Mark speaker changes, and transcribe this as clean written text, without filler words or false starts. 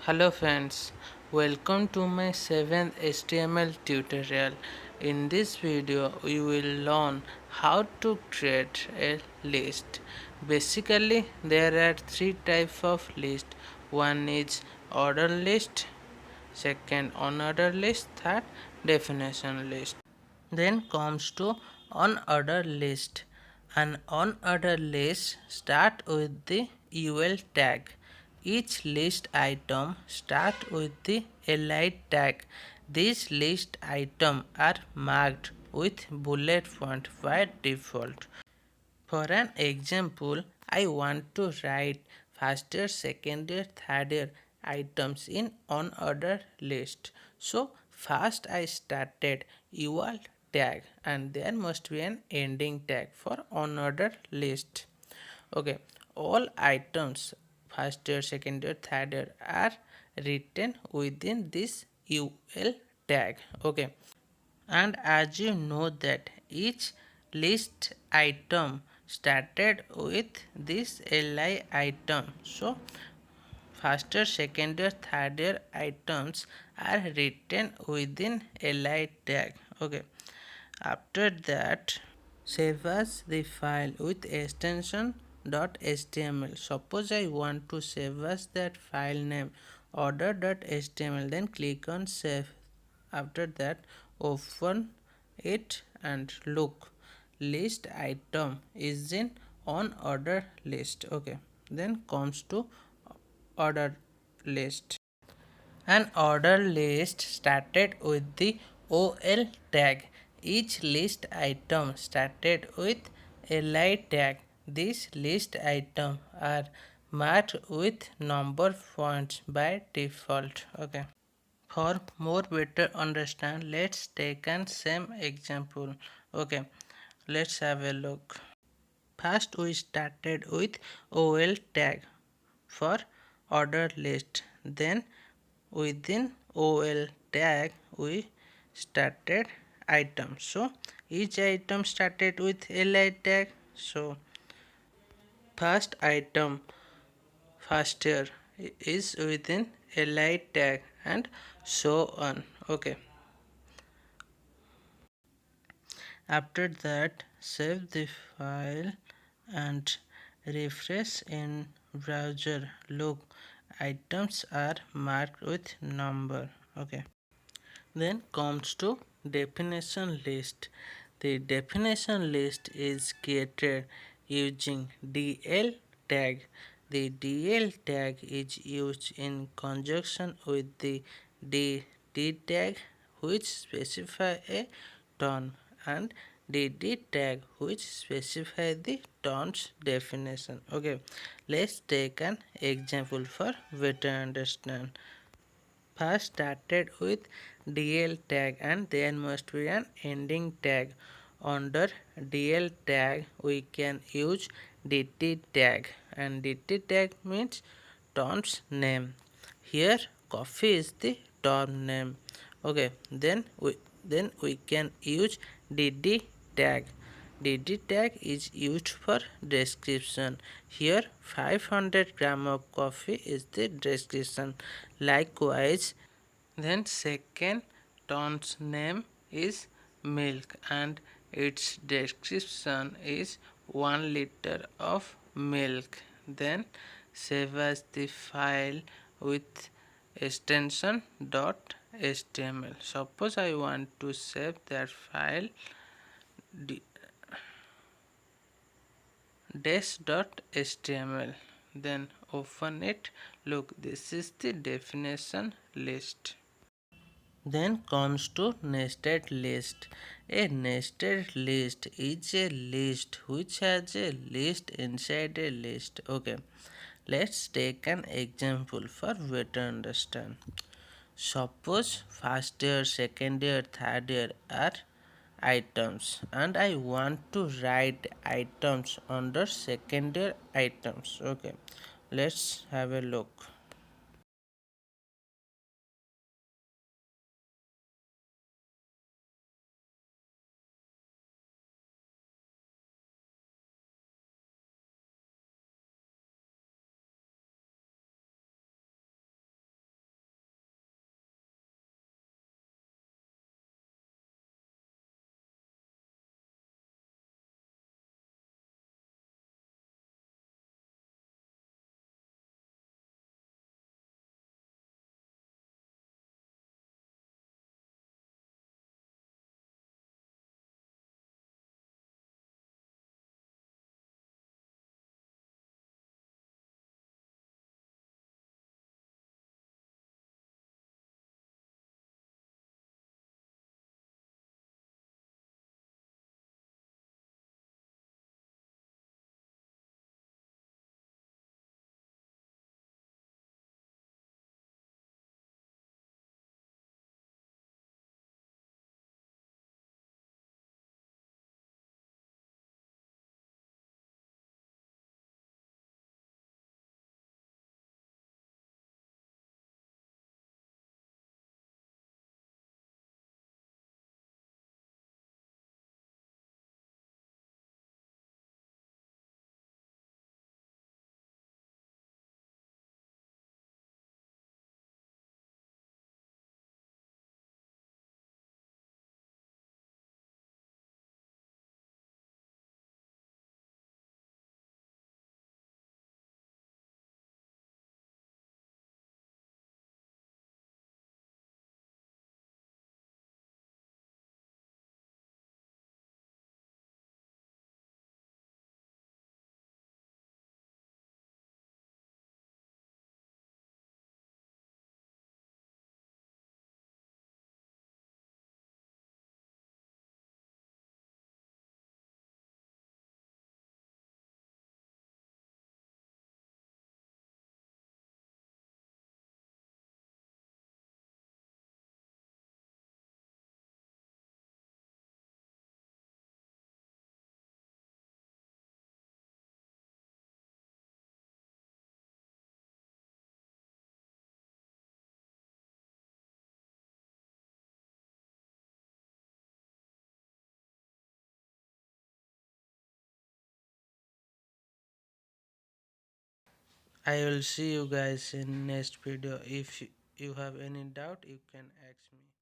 Speaker 1: Hello friends, welcome to my 7th HTML tutorial. In this video we will learn how to create a list. Basically there are three types of list. One is order list, second unordered list, third definition list. Then comes to unordered list. An unordered list start with the UL tag. Each list item start with the li tag. These list items are marked with bullet point by default. For an example, I want to write first year, second year, third year items in unordered list. So first I started UL tag and there must be an ending tag for unordered list. Okay, all items first year, second year, third year are written within this UL tag. Okay, and as you know that each list item started with this li item, so first year, second year, third year items are written within li tag. Okay, after that save as the file with extension .html. Suppose I want to save as that file name order.html, then click on save. After that open it and look, list item is in on order list. Okay, then comes to order list. An order list started with the OL tag. Each list item started with a li tag. These list items are marked with number points by default. Okay. For more better understand, let's take an same example. Okay, let's have a look. First we started with OL tag for order list. Then within OL tag we started item. So each item started with li tag. So first item first year is within li tag and so on. Okay. After that save the file and refresh in browser. Look, items are marked with number. Okay, then comes to definition list. The definition list is created using DL tag. The DL tag is used in conjunction with the DD tag, which specify a term, and DD tag which specify the term's definition. Okay, let's take an example for better understand. First started with DL tag and there must be an ending tag. Under DL tag we can use DT tag, and DT tag means term's name. Here coffee is the term name. Okay, then we can use DD tag. DD tag is used for description. Here 500 gram of coffee is the description. Likewise, then second ton's name is milk and its description is 1 liter of milk. Then save as the file with extension .html. Suppose I want to save that file dash.html, then open it. Look, this is the definition list. Then comes to nested list. A nested list is a list which has a list inside a list. Okay, let's take an example for better understand. Suppose first year, second year, third year are items and I want to write items under second year items. Okay, let's have a look. I will see you guys in next video. If you have any doubt, you can ask me.